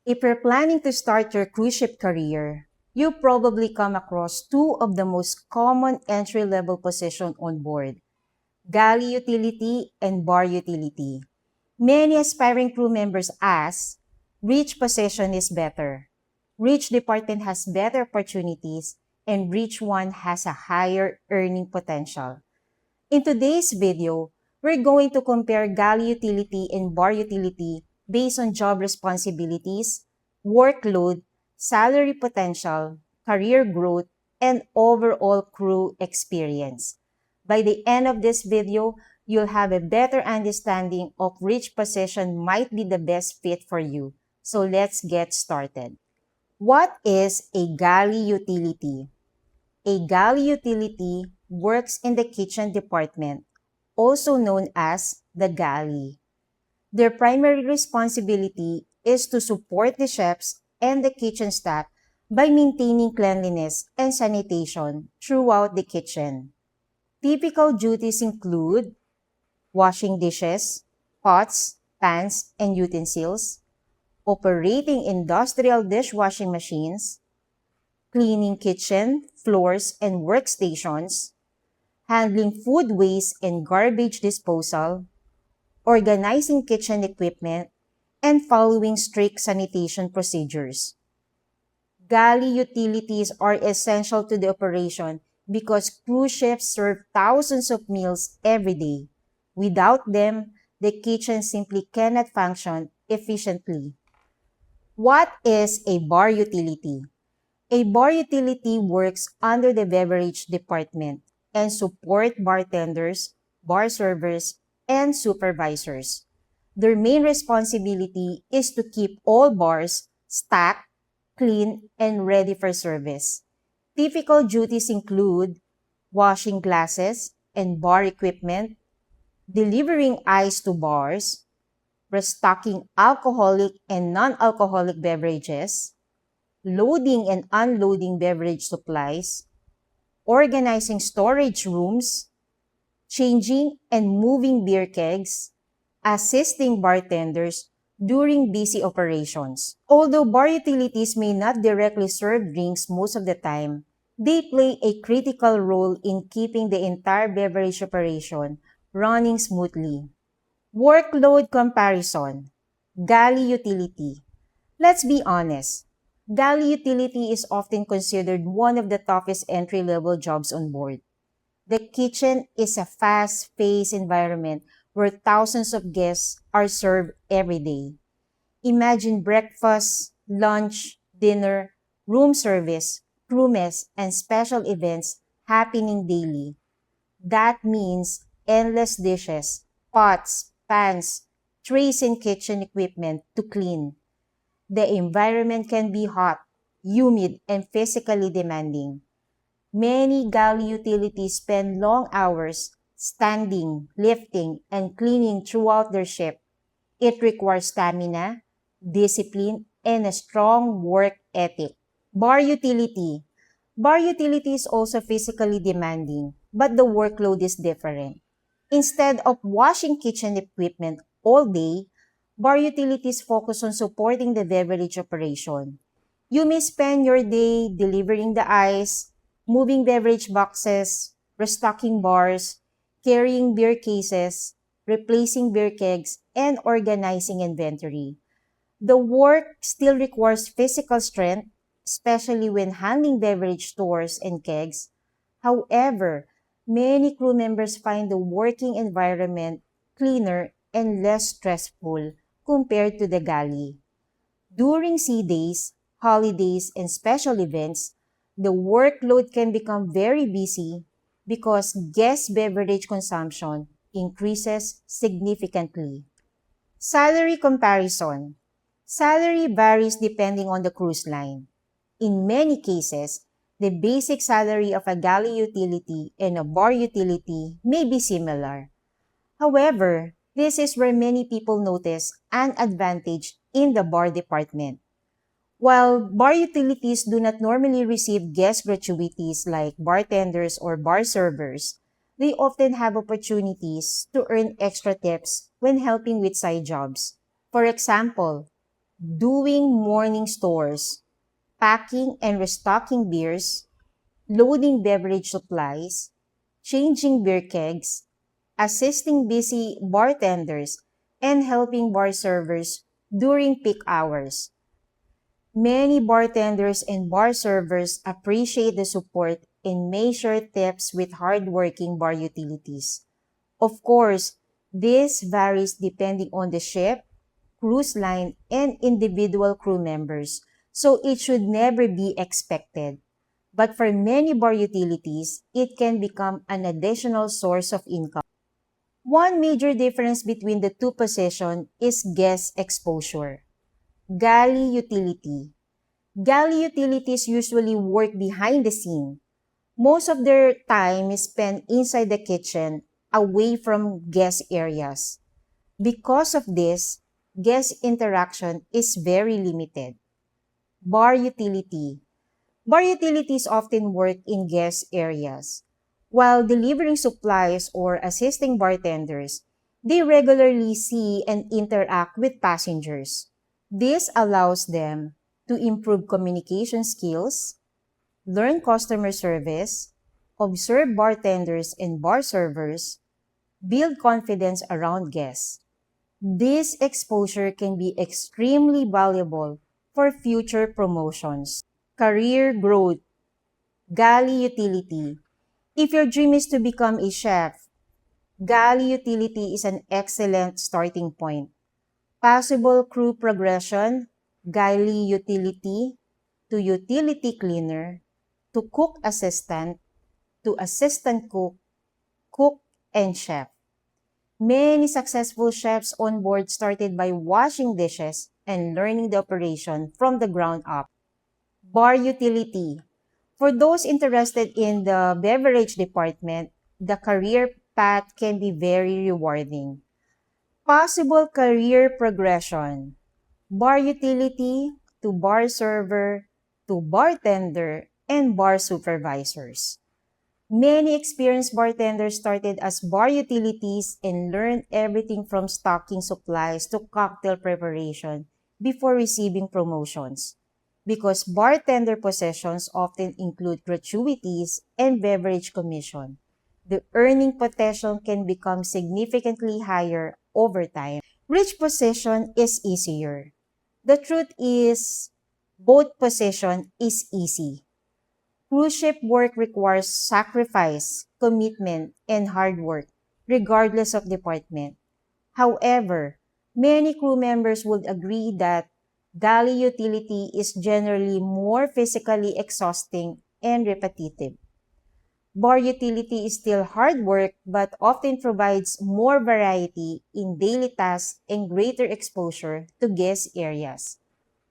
If you're planning to start your cruise ship career, you probably come across two of the most common entry-level positions on board, galley utility and bar utility. Many aspiring crew members ask, which position is better? Which department has better opportunities and which one has a higher earning potential? In today's video, we're going to compare galley utility and bar utility based on job responsibilities, workload, salary potential, career growth, and overall crew experience. By the end of this video, you'll have a better understanding of which position might be the best fit for you. So let's get started. What is a galley utility? A galley utility works in the kitchen department, also known as the galley. Their primary responsibility is to support the chefs and the kitchen staff by maintaining cleanliness and sanitation throughout the kitchen. Typical duties include washing dishes, pots, pans, and utensils, operating industrial dishwashing machines, cleaning kitchen, floors, and workstations, handling food waste and garbage disposal, organizing kitchen equipment, and following strict sanitation procedures. Galley utilities are essential to the operation because cruise ships serve thousands of meals every day. Without them, the kitchen simply cannot function efficiently. What is a bar utility? A bar utility works under the beverage department and support bartenders, bar servers, and supervisors. Their main responsibility is to keep all bars stocked, clean, and ready for service. Typical duties include washing glasses and bar equipment, delivering ice to bars, restocking alcoholic and non-alcoholic beverages, loading and unloading beverage supplies, organizing storage rooms, changing and moving beer kegs, assisting bartenders during busy operations. Although bar utilities may not directly serve drinks most of the time, they play a critical role in keeping the entire beverage operation running smoothly. Workload comparison. Galley utility. Let's be honest. Galley utility is often considered one of the toughest entry-level jobs on board. The kitchen is a fast-paced environment where thousands of guests are served every day. Imagine breakfast, lunch, dinner, room service, crew mess, and special events happening daily. That means endless dishes, pots, pans, trays, and kitchen equipment to clean. The environment can be hot, humid, and physically demanding. Many galley utilities spend long hours standing, lifting, and cleaning throughout their shift. It requires stamina, discipline, and a strong work ethic. Bar utility. Bar utility is also physically demanding, but the workload is different. Instead of washing kitchen equipment all day, bar utilities focus on supporting the beverage operation. You may spend your day delivering the ice, moving beverage boxes, restocking bars, carrying beer cases, replacing beer kegs, and organizing inventory. The work still requires physical strength, especially when handling beverage stores and kegs. However, many crew members find the working environment cleaner and less stressful compared to the galley. During sea days, holidays, and special events, the workload can become very busy because guest beverage consumption increases significantly. Salary comparison. Salary varies depending on the cruise line. In many cases, the basic salary of a galley utility and a bar utility may be similar. However, this is where many people notice an advantage in the bar department. While bar utilities do not normally receive guest gratuities like bartenders or bar servers, they often have opportunities to earn extra tips when helping with side jobs. For example, doing morning stores, packing and restocking beers, loading beverage supplies, changing beer kegs, assisting busy bartenders, and helping bar servers during peak hours. Many bartenders and bar servers appreciate the support and may share tips with hardworking bar utilities. Of course, this varies depending on the ship, cruise line, and individual crew members, so it should never be expected. But for many bar utilities, it can become an additional source of income. One major difference between the two positions is guest exposure. Galley utility. Galley utilities usually work behind the scene. Most of their time is spent inside the kitchen, away from guest areas. Because of this, guest interaction is very limited. Bar utility. Bar utilities often work in guest areas. While delivering supplies or assisting bartenders, they regularly see and interact with passengers. This allows them to improve communication skills, learn customer service, observe bartenders and bar servers, build confidence around guests. This exposure can be extremely valuable for future promotions. Career growth, galley utility. If your dream is to become a chef, galley utility is an excellent starting point. Possible crew progression, galley utility to utility cleaner, to cook assistant, to assistant cook, cook, and chef. Many successful chefs on board started by washing dishes and learning the operation from the ground up. Bar utility. For those interested in the beverage department, the career path can be very rewarding. Possible career progression. Bar utility to bar server to bartender and bar supervisors. Many experienced bartenders started as bar utilities and learned everything from stocking supplies to cocktail preparation before receiving promotions. Because bartender positions often include gratuities and beverage commission, the earning potential can become significantly higher over time. Rich position is easier. The truth is, both position is easy. Cruise ship work requires sacrifice, commitment, and hard work, regardless of department. However, many crew members would agree that galley utility is generally more physically exhausting and repetitive. Bar utility is still hard work but often provides more variety in daily tasks and greater exposure to guest areas.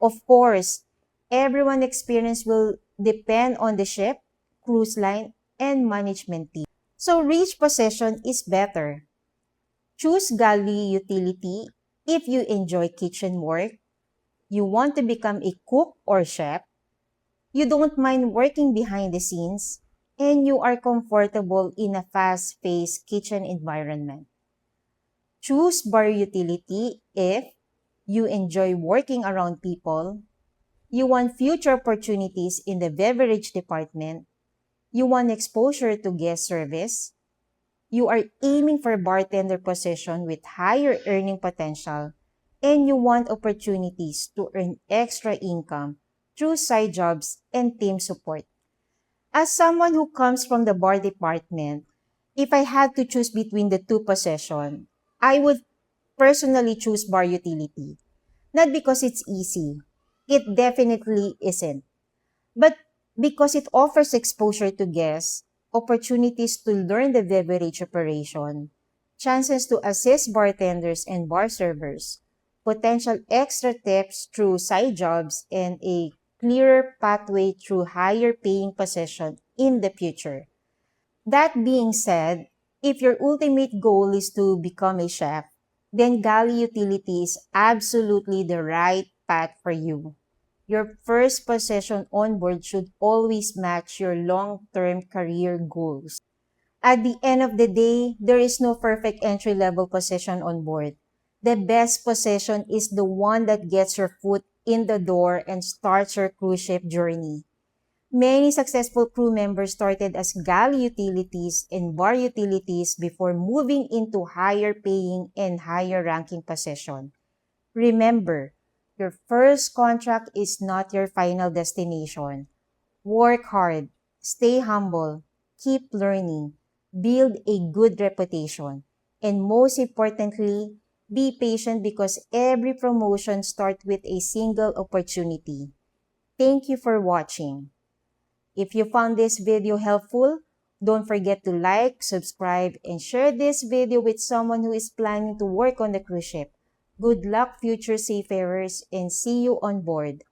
Of course, everyone's experience will depend on the ship, cruise line, and management team. So rich possession is better. Choose galley utility if you enjoy kitchen work, you want to become a cook or chef, you don't mind working behind the scenes, and you are comfortable in a fast-paced kitchen environment. Choose bar utility if you enjoy working around people, you want future opportunities in the beverage department, you want exposure to guest service, you are aiming for bartender position with higher earning potential, and you want opportunities to earn extra income through side jobs and team support. As someone who comes from the bar department, if I had to choose between the two positions, I would personally choose bar utility. Not because it's easy. It definitely isn't. But because it offers exposure to guests, opportunities to learn the beverage operation, chances to assist bartenders and bar servers, potential extra tips through side jobs, and a clearer pathway through higher paying position in the future. That being said, if your ultimate goal is to become a chef, then galley utility is absolutely the right path for you. Your first position on board should always match your long-term career goals. At the end of the day, there is no perfect entry-level position on board. The best position is the one that gets your foot in the door and starts your cruise ship journey. Many successful crew members started as galley utilities and bar utilities before moving into higher paying and higher ranking position. Remember, your first contract is not your final destination. Work hard, stay humble, keep learning, build a good reputation, and most importantly, be patient because every promotion starts with a single opportunity. Thank you for watching. If you found this video helpful, don't forget to like, subscribe, and share this video with someone who is planning to work on the cruise ship. Good luck, future seafarers, and see you on board.